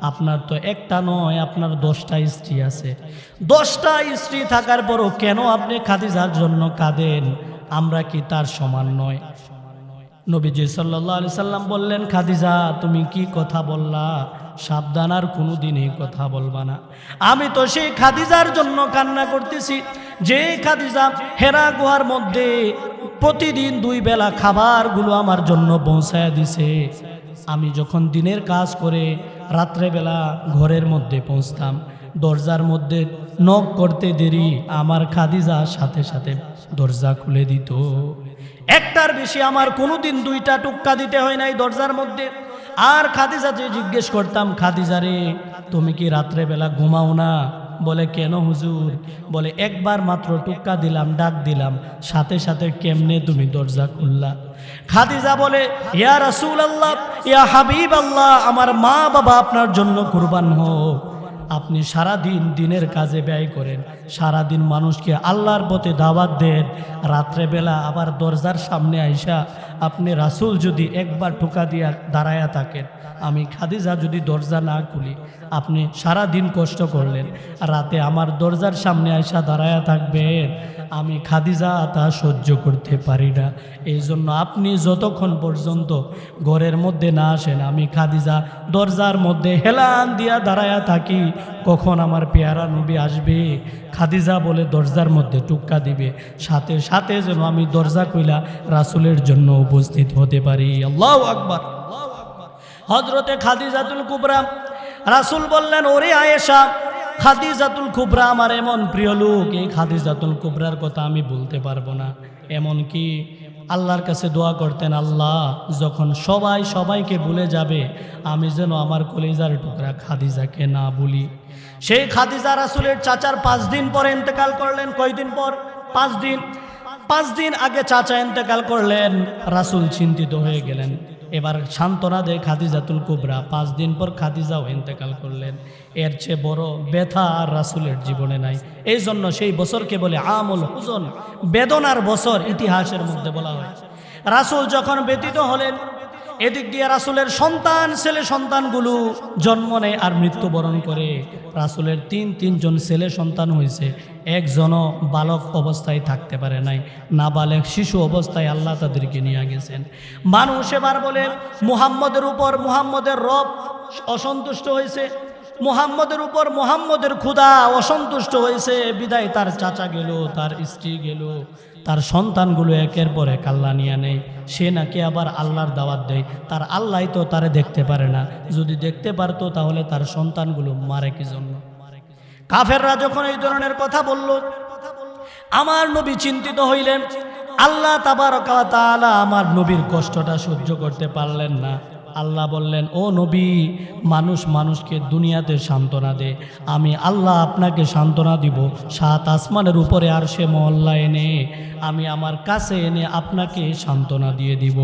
আপনার তো একটা নয়, আপনার 10টা স্ত্রী আছে। 10টা স্ত্রী থাকার পরও কেন আপনি খাদিজার জন্য কাঁদেন? আমরা কি তার সমান নয়? নবীজি সাল্লাল্লাহু আলাইহি সাল্লাম বললেন, খাদিজা তুমি কি কথা বললা? সাবধান, আর কোনোদিন এই কথা বলবা না। আমি তো সেই খাদিজার জন্য কান্না করতেছি, যে খাদিজা হেরা গুহার মধ্যে প্রতিদিন 2 বেলা খাবারগুলো আমার জন্য পৌঁছায় দিছে। আমি যখন দিনের কাজ করে রাত্রেবেলা ঘরের মধ্যে পৌঁছতাম, দরজার মধ্যে নক করতে দেরি, আমার খাদিজা সাথে সাথে দরজা খুলে দিত। একটার বেশি আমার কোনোদিন 2টা টুক্কা দিতে হয় নাই দরজার মধ্যে। আর খাদিজাকে জিজ্ঞেস করতাম, খাদিজা রে, তুমি কি রাত্রেবেলা ঘুমাও না? বলে কেন হুজুর? বলে একবার মাত্র টুক্কা দিলাম, ডাক দিলাম, সাথে সাথে কেমনে তুমি দরজা খুললা? খাদিজা বলে ইয়া রাসূলুল্লাহ, ইয়া হাবিবাল্লাহ, আমার মা বাবা আপনার জন্য কুরবান হোক। আপনি সারা দিন দিনের কাজে ব্যয় করেন, সারা দিন মানুষকে আল্লাহর পথে দাওয়াত দেন, রাত্রেবেলা আবার দরজার সামনে আইসা আপনি রাসূল যদি একবার ঠোকা দিয়া দাঁড়ায়া থাকেন, আমি খাদিজা যদি দরজা না খুলি, আপনি সারা দিন কষ্ট করলেন, রাতে আমার দরজার সামনে আইসা দাঁড়ায়া থাকবেন, আমি খাদিজা তা সহ্য করতে পারি না। এই জন্য আপনি যতক্ষণ পর্যন্ত ঘরের মধ্যে না আসেন, আমি খাদিজা দরজার মধ্যে হেলান দিয়া দাঁড়ায়া থাকি, কখন আমার পেয়ারা নবী আসবে। খাদিজা বলে দরজার মধ্যে টুক্কা দিবে, সাথে সাথে যেন আমি দরজা কইলা রাসূলের জন্য উপস্থিত হতে পারি। আল্লাহু আকবার। হযরতে খাদিজাতুল কুবরা, রাসূল বললেন ওরে আয়েশা, খাদিজাতুল কুবরা আমার এমন প্রিয় লোক, এই খাদিজাতুল কুবরার কথা আমি বলতে পারবো না। এমন কি আল্লাহর কাছে দোয়া করতেন, আল্লাহ যখন সবাই সবাইকে ভুলে যাবে, আমি যেন আমার কলিজার টুকরা খাদিজাকে না ভুলি। সেই খাদিজা রাসূলের চাচার 5 দিন পরে ইন্তেকাল করলেন। কয়দিন পর? 5 দিন। 5 দিন আগে চাচা ইন্তেকাল করলেন, রাসূল চিন্তিত হয়ে গেলেন। এবার সান্ত্বনা দেয় খাদিজাতুল কুবরা, 5 দিন পর খাদিজাও ইন্তেকাল করলেন। এর চেয়ে বড় ব্যথা আর রাসূলের জীবনে নাই। এই জন্য সেই বছরকে বলে আমুল হুজন, বেদনার বছর ইতিহাসের মধ্যে বলা হয়। রাসূল যখন ব্যতীত হলেন, এদিক দিয়ে রাসূলের সন্তান, ছেলে সন্তানগুলো জন্ম নেয় আর মৃত্যুবরণ করে। রাসূলের তিনজন ছেলে সন্তান হয়েছে, একজনও বালক অবস্থায় থাকতে পারে নাই, নাবালেগ শিশু অবস্থায় আল্লাহ তাদেরকে নিয়ে গেছেন। মানুষ এবার বলে মুহাম্মদের উপর মুহাম্মদের রব অসন্তুষ্ট হয়েছে, মুহাম্মদের উপর মুহাম্মদের খোদা অসন্তুষ্ট হয়েছে, বিদায় তার চাচা গেল, তার স্ত্রী গেল, তার সন্তানগুলো একের পর এক আল্লাহ নিয়ে নেয়। সে নাকি আবার আল্লাহর দাওয়াত দেয়, তার আল্লাহ তো তারে দেখতে পারে না, যদি দেখতে পারতো তাহলে তার সন্তানগুলো মারে কি জন্য? কাফেররা যখন এই ধরনের কথা বলল, আমার নবী চিন্তিত হইলেন। আল্লাহ তাবারক ওয়া তাআলা আমার নবীর কষ্টটা সহ্য করতে পারলেন না। আল্লাহ বললেন, ও নবী, মানুষ মানুষকে দুনিয়াতে সান্ত্বনা দে, আমি আল্লাহ আপনাকে সান্ত্বনা দিব 7 আসমানের উপরে আরশে মহল্লা এনে, আমি আমার কাছে এনে আপনাকে সান্ত্বনা দিয়ে দিব।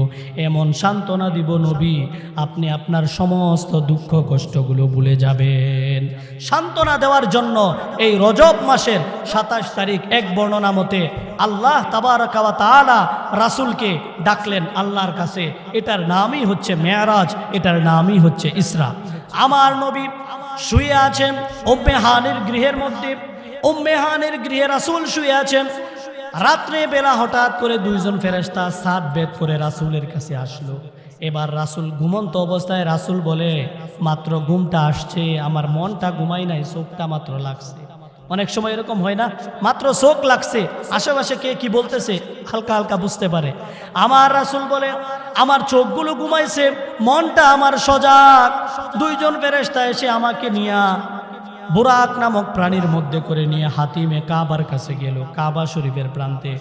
এমন সান্ত্বনা দিব নবী, আপনি আপনার সমস্ত দুঃখ কষ্টগুলো ভুলে যাবেন। সান্ত্বনা দেওয়ার জন্য এই রজব মাসের 27 তারিখ এক বর্ণনা মতে আল্লাহ তাবারক ওয়া তাআলা রাসূলকে ডাকলেন আল্লাহর কাছে। এটার নামই হচ্ছে মেরাজ, এটার নামই হচ্ছে ইসরা। আমার নবী শুয়ে আছেন উম্মে হানির গৃহের মধ্যে, উম্মে হানির গৃহে রাসূল শুয়ে আছেন। রাত্রে বেলা হঠাৎ করে 2 জন ফেরেশতা সাত বেদ করে রাসূলের কাছে আসলো। এবার রাসূল ঘুমন্ত অবস্থায়, রাসূল বলে মাত্র ঘুমটা আসছে, আমার মনটা ঘুমাই নাই, চোখটা মাত্র লাগছে। অনেক সময় এরকম হয় না, মাত্র চোখ লাগছে, আশেপাশে কে কি বলতেছে হালকা হালকা বুঝতে পারে। আমার রাসূল বলে আমার চোখগুলো ঘুমাইছে, মনটা আমার সজাগ। 2 জন ফেরেশতা এসে আমাকে নিয়া বুরাক নামক প্রাণীর মধ্যে করে নিয়ে হাতিমে কাবার কাছে গেল, কাবা শরীফের প্রান্তে।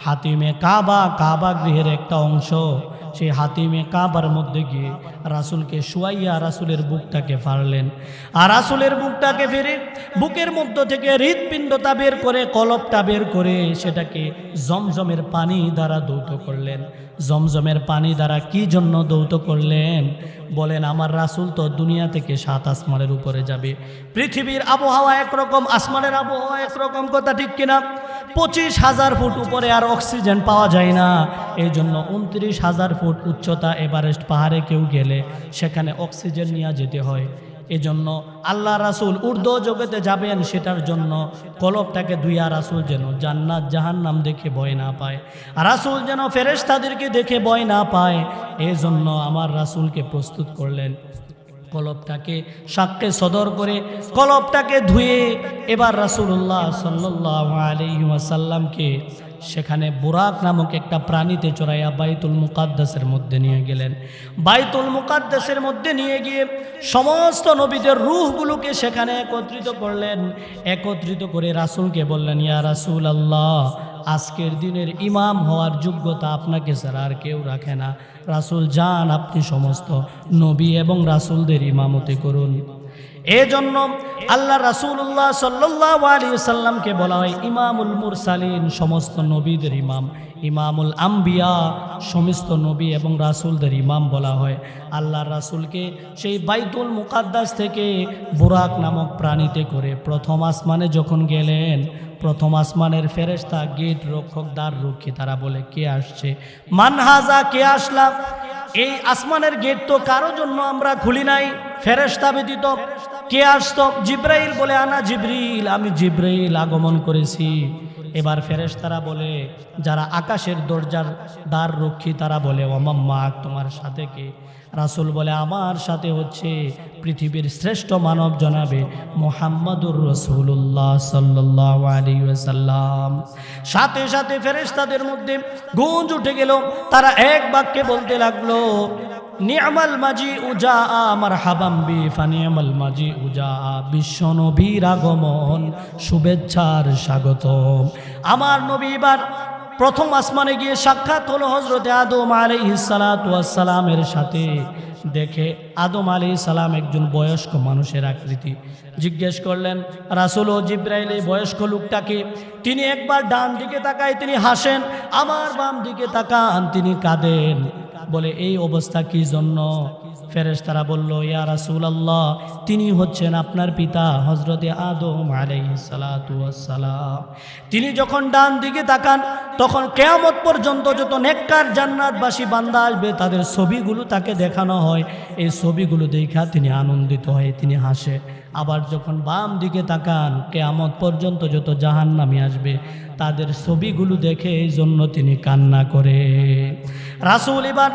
হাতিমে কাবা, কাবা গৃহের একটা অংশ, সেই হাতিমে কাবার মধ্যে গিয়ে রাসূলকে শুয়াইয়া রাসূলের বুকটাকে ফাড়লেন। আর রাসূলের বুকটাকে ফেরে বুকের মধ্য থেকে হৃৎপিণ্ডটা বের করে, কলবটা বের করে সেটাকে জমজমের পানি দ্বারা দৌত করলেন। জমজমের পানি দ্বারা কি জন্য দৌত করলেন? বলেন আমার রাসূল তো দুনিয়া থেকে 7 আসমানের উপরে যাবে। পৃথিবীর আবহাওয়া একরকম, আসমানের আবহাওয়া একরকম, কথা ঠিক কিনা? 25,000 ফুট উপরে আর অক্সিজেন পাওয়া যায় না। এই জন্য 29,000 ফুট উচ্চতা এভারেস্ট পাহাড়ে কেউ গেলে সেখানে অক্সিজেন নিয়ে যেতে হয়। এজন্য আল্লাহ রাসূল ঊর্ধ্ব জগতে যাবেন, সেটার জন্য কলবটাকে ধুইয়া রাসূল যেন জান্নাত জাহান্নাম দেখে ভয় না পায়, রাসূল যেন ফেরেশতাদেরকে দেখে ভয় না পায়, এজন্য আমার রাসূলকে প্রস্তুত করলেন। কলবটাকে সাক্ষ্যে সদর করে কলবটাকে ধুয়ে এবার রাসূলুল্লাহ সাল্লাল্লাহু আলাইহি ওয়াসাল্লামকে সেখানে বুরাক নামক একটা প্রাণীতে চড়াইয়া বাইতুল মুকাদ্দাসের মধ্যে নিয়ে গেলেন। বাইতুল মুকাদ্দাসের মধ্যে নিয়ে গিয়ে সমস্ত নবীদের রূহগুলোকে সেখানে একত্রিত করলেন। একত্রিত করে রাসূলকে বললেন, ইয়া রাসূলুল্লাহ, আজকের দিনের ইমাম হওয়ার যোগ্যতা আপনাকে ছাড়া আর কেউ রাখে না। রাসূল যান, আপনি সমস্ত নবী এবং রাসূলদের ইমামতি করুন। এজন্য আল্লাহ রাসূলুল্লাহ সাল্লাল্লাহু আলাইহি ওয়াসাল্লামকে বলা হয় ইমামুল মুরসালিন, সমস্ত নবীদের ইমাম, ইমামুল আম্বিয়া, সমস্ত নবী এবং রাসূলদের ইমাম বলা হয়। আল্লাহর রাসূলকে সেই বাইতুল মুকাদ্দাস থেকে বুরাক নামক প্রাণীতে করে প্রথম আসমানে যখন গেলেন, প্রথম আসমানের ফেরেশতা গেট রক্ষক, দ্বার রক্ষী, তারা বলে কে আসছে? মানহাজা, কে আসলাম? এই আসমানের গেট তো কারো জন্য আমরা খুলি নাই, ফেরেশতা ব্যতীত। কে আসতো? জিব্রাইল বলে আনা জিব্রিল, আমি জিব্রাইল আগমন করেছি। এবার ফেরেশতারা বলে, যারা আকাশের দরজার দ্বার রক্ষী, তারা বলে ওমাম্মা, তোমার সাথে কে? রাসূল বলে আমার সাথে হচ্ছে পৃথিবীর শ্রেষ্ঠ মানব জনাবে মুহাম্মাদুর রাসূলুল্লাহ সাল্লাল্লাহু আলাইহি ওয়াসাল্লাম। সাথে সাথে ফেরেশতাদের মধ্যে গূঁজ উঠে গেল, তারা এক বাক্যে বলতে লাগলো নি'মাল মাজিউ জাআ মারহাবাম বি ফানি'মাল মাজিউ জাআ, বিশ্বনবীর আগমন, শুভেচ্ছার স্বাগতম। আমার নবী এবার প্রথম আসমানে গিয়ে সাক্ষাৎ হলো হযরতে আদম আলাইহিস সালাতু ওয়াস সালামের সাথে। দেখে আদম আলাইহিস সালাম একজন বয়স্ক মানুষের আকৃতি। জিজ্ঞেস করলেন রাসূল ও জিব্রাইল, এই বয়স্ক লোকটাকে? তিনি একবার ডান দিকে তাকায়, তিনি হাসেন, আমার বাম দিকে তাকান, তিনি কাঁদেন। বলে এই অবস্থা কি জন্য? ফেরেশতারা বলল ইয়া রাসূলুল্লাহ, তিনি হচ্ছেন আপনার পিতা হযরতে আদম আলাইহিস সালাতু ওয়াস সালাম। তিনি যখন ডান দিকে তাকান তখন কিয়ামত পর্যন্ত যত নেককার জান্নাতবাসী বান্দা আসবে তাদের ছবিগুলো তাকে দেখানো হয়। এই ছবিগুলো দেখা তিনি আনন্দিত হয়, তিনি হাসে। আবার যখন বাম দিকে তাকান কিয়ামত পর্যন্ত যত জাহান্নামী আসবে তাদের ছবিগুলো দেখে এই জন্য তিনি কান্না করে। রাসূল এবার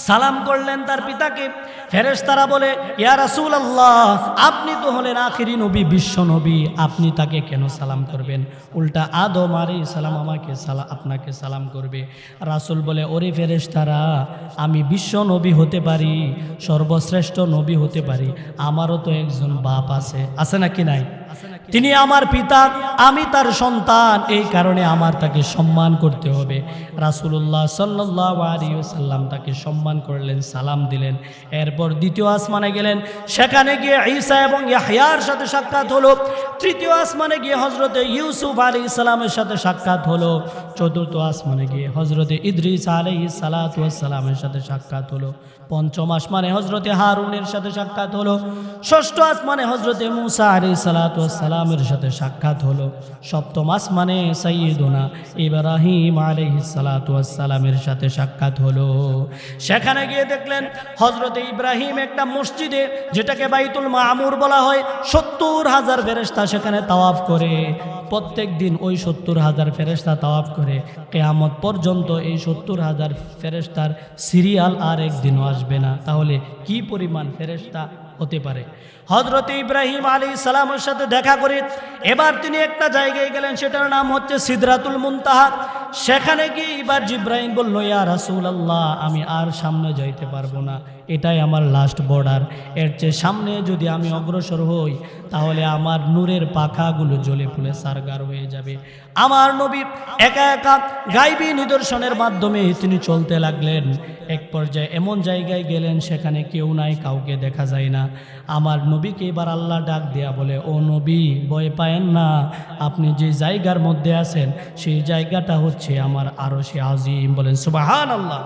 সালাম করলেন তার পিতাকে। ফেরেশতারা বলে ইয়া রাসূলুল্লাহ, আপনি তো হলেন আখিরি নবী, বিশ্ব নবী, আপনি তাকে কেন সালাম করবেন? উল্টা আদম আলাইহিস সালাম আমাকে আপনাকে সালাম করবে। রাসূল বলে ওরে ফেরেশতারা, আমি বিশ্ব নবী হতে পারি, সর্বশ্রেষ্ঠ নবী হতে পারি, আমারও তো একজন বাপ আছে, আছে নাকি নাই? তিনি আমার পিতা, আমি তার সন্তান, এই কারণে আমার তাকে সম্মান করতে হবে। রাসূলুল্লাহ সাল্লাল্লাহু আলাইহি ওয়াসাল্লাম তাকে সম্মান করলেন, সালাম দিলেন। এরপর দ্বিতীয় আসমানে গেলেন, সেখানে গিয়ে ঈসা এবং ইয়াহইয়ার সাথে সাক্ষাৎ হলো। তৃতীয় আসমানে গিয়ে হযরতে ইউসুফ আলাইহিস সালামের সাথে সাক্ষাৎ হলো। চতুর্থ আসমানে গিয়ে হযরতে ইদ্রিস আলাইহিস সালাতু ওয়াস সালামের সাথে সাক্ষাৎ হলো। পঞ্চম আসমানে হযরতে হারুনের সাথে সাক্ষাৎ হলো। ষষ্ঠ আসমানে হযরতে মূসা আলাইহিস সালাতু ওয়াস সালামের সাথে সাক্ষাৎ হলো। সপ্তম আসমানে সাইয়্যিদুনা ইব্রাহিম আলাইহিস সালাতু ওয়াস সালামের সাথে সাক্ষাৎ হলো। সেখানে গিয়ে দেখলেন হযরতে ইব্রাহিম একটা মসজিদে, যেটাকে বাইতুল মামুর বলা হয়, ৭০,০০০ ফেরেশতা সেখানে তাওয়াফ করে। প্রত্যেক দিন ওই ৭০,০০০ ফেরেশতা তাওয়াফ করে। কিয়ামত পর্যন্ত এই ৭০,০০০ ফেরেশতার সিরিয়াল আর একদিনও আসবে না। তাহলে কি পরিমাণ ফেরেশতা হতে পারে? হযরতে ইব্রাহিম আলাইহিস সালামের সাথে দেখা করে এবার তিনি একটা জায়গায় গেলেন, সেটার নাম হচ্ছে সিদরাতুল মুনতাহা। সেখানে গিয়ে এবার জিব্রাইল বলল ইয়া রাসূলুল্লাহ, আমি আর সামনে যাইতে পারবো না, এটাই আমার লাস্ট বর্ডার। এর চেয়ে সামনে যদি আমি অগ্রসর হই তাহলে আমার নূরের পাখাগুলো জ্বলে পুড়ে সারগার হয়ে যাবে। আমার নবী একা একা গায়বী নিদর্শনের মাধ্যমে তিনি চলতে লাগলেন। এক পর্যায়ে এমন জায়গায় গেলেন সেখানে কেউ নাই, কাউকে দেখা যায় না। আমার নবীকে এবার আল্লাহ ডাক দেয়া বলে ও নবী, ভয় পায়েন না, আপনি যে জায়গার মধ্যে আছেন সেই জায়গাটা হচ্ছে আমার আরশে আজিম। বলেন সুবহানাল্লাহ।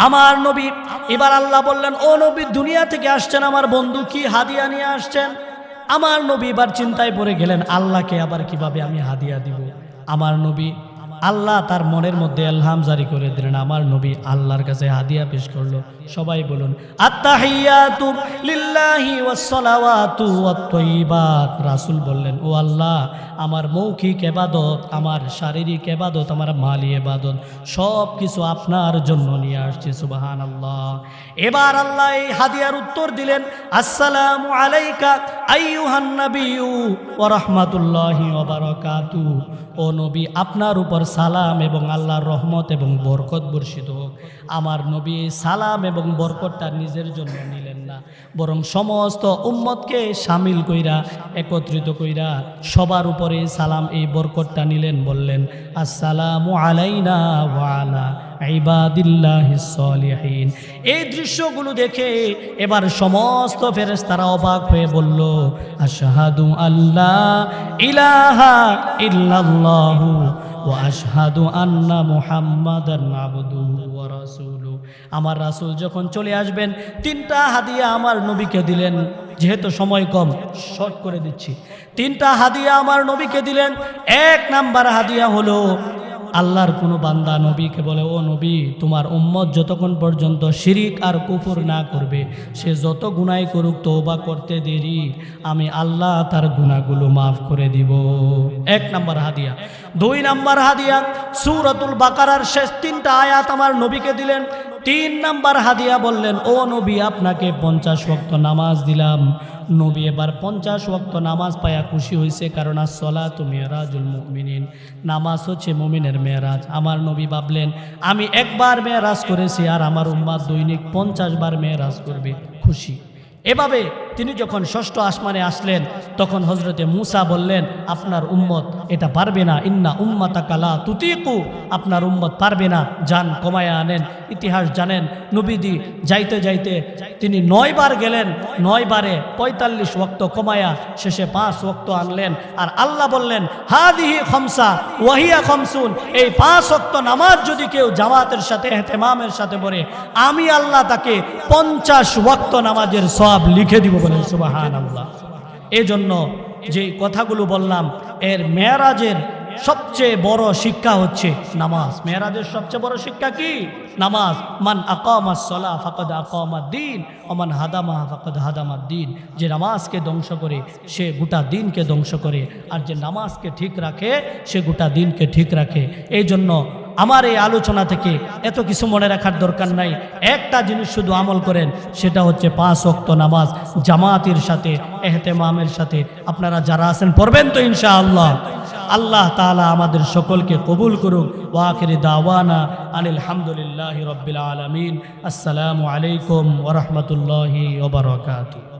আমার নবী এবার আল্লাহ বললেন ও নবী, দুনিয়া থেকে আসছেন আমার বন্ধু, কি হাদিয়া নিয়ে আসছেন? আমার নবী এবার চিন্তায় পড়ে গেলেন, আল্লাহকে আবার কিভাবে আমি হাদিয়া দিব? আমার নবী, আল্লাহ তার মনের মধ্যে ইলহাম জারি করে দিলেন। আমার নবী আল্লাহর কাছে হাদিয়া পেশ করলো। সবাই বলুন আত্তাহিয়াতু লিল্লাহি ওয়াস সালাওয়াতু ওয়াত তাইয়্যিবাত। রাসূল বললেন ও আল্লাহ, আমার মৌখিক ইবাদত, আমার শারীরিক ইবাদত, আমার মালি ইবাদত সব কিছু আপনার জন্য নিয়ে আসছি। সুবহানাল্লাহ। এবার আল্লাহ এই হাদিয়ার উত্তর দিলেন, আসসালামু আলাইকা আইয়ুহান নাবিয়্যু ওয়া রাহমাতুল্লাহি ওয়া বারাকাতুহু। ও নবী, আপনার উপর সালাম এবং আল্লাহর রহমত এবং বরকত বর্ষিত হোক। আমার নবী সালাম এবং বরকতটা নিজের জন্য নিলেন না, না, বরং সমস্ত উম্মতকে শামিল কইরা একত্রিত কইরা সবার উপরে সালাম এই বরকতটা নিলেন, বললেন আসসালামু আলাইনা ওয়া আলা ইবাদিল্লাহিস সলিহিন। এই দৃশ্যগুলো দেখে এবার সমস্ত ফেরেশতারা অবাক হয়ে বলল আশহাদু আল্লা ইলাহা ইল্লাল্লাহু ওয়া আশহাদু আন্না মুহাম্মাদান আবদুহু ওয়া রাসূলুহু। আমার রাসূল যখন চলে আসবেন 3টা হাদিয়া আমার নবীকে দিলেন, যেহেতু সময় কম শর্ট করে দিচ্ছি। 3টা হাদিয়া আমার নবীকে দিলেন। 1 নাম্বার হাদিয়া হলো আল্লাহর কোনো বান্দা নবীকে বলে, ও নবী, তোমার উম্মত যতক্ষণ পর্যন্ত শিরিক আর কুফর না করবে, সে যত গুনাহ করুক তওবা করতে দেরি, আমি আল্লাহ তার গুনাহগুলো মাফ করে দিব। 1 নাম্বার হাদিয়া। 2 নাম্বার হাদিয়া সূরাতুল বাকারার শেষ 3টা আয়াত আমার নবীকে দিলেন। 3 নাম্বার হাদিয়া বললেন, ও নবী, আপনাকে 50 ওয়াক্ত নামাজ দিলাম। নবী এবার 50 ওয়াক্ত নামাজ পায়া খুশি হয়েছে, কারণ আসসালাতু মিরাজুল মুমিনিন, নামাজ হচ্ছে মুমিনের মেরাজ। আমার নবী ভাবলেন আমি একবার মেরাজ করেছি আর আমার উম্মত দৈনিক 50 বার মেরাজ করবে, খুশি। এভাবে তিনি যখন 6ষ্ঠ আসমানে আসলেন তখন হজরতে মূসা বললেন আপনার উম্মত এটা পারবে না, ইন্না উম্মাতাকা লা তুতিকু, আপনার উম্মত পারবে না, যান কমায়া আনেন। ইতিহাস জানেন, নবীজি যাইতে যাইতে তিনি 9 বার গেলেন, 9 বারে 45 ওয়াক্ত কমায়া শেষে 5 ওয়াক্ত আনলেন। আর আল্লাহ বললেন হাদিহি খামসা ওয়াহিয়া খামসুন, এই 5 ওয়াক্ত নামাজ যদি কেউ জামাতের সাথে ইহতিমামের সাথে পড়ে, আমি আল্লাহ তাকে 50 ওয়াক্ত নামাজের সওয়াব লিখে দিব, বলেন সুবহানাল্লাহ। এজন্য যে কথাগুলো বললাম, এর মেরাজের সবচেয়ে বড় শিক্ষা হচ্ছে নামাজ। মেরাজের সবচেয়ে বড় শিক্ষা কি? নামাজ। মান আকামাস সালাহ ফাকাদ আকামাদ্দিন ওয়া মান হাদামাহা ফাকাদ হাদামাদ্দিন। যে নামাজকে ধ্বংস করে সে গোটা দিনকে ধ্বংস করে, আর যে নামাজকে ঠিক রাখে সে গোটা দিনকে ঠিক রাখে। এই জন্য আমার এই আলোচনা থেকে এত কিছু মনে রাখার দরকার নাই, একটা জিনিস শুধু আমল করেন, সেটা হচ্ছে 5 ওয়াক্ত নামাজ জামাতের সাথে ইহতিমামের সাথে আপনারা যারা আছেন পড়বেন তো ইনশাআল্লাহ। আল্লাহ তাআলা আমাদের সকলকে কবুল করুন। ওয়া আখিরি দাওয়ানা আনিল হামদুলিল্লাহি রাব্বিল আলামিন। আসসালামু আলাইকুম ওয়া রাহমাতুল্লাহি ওয়া বারাকাতুহু।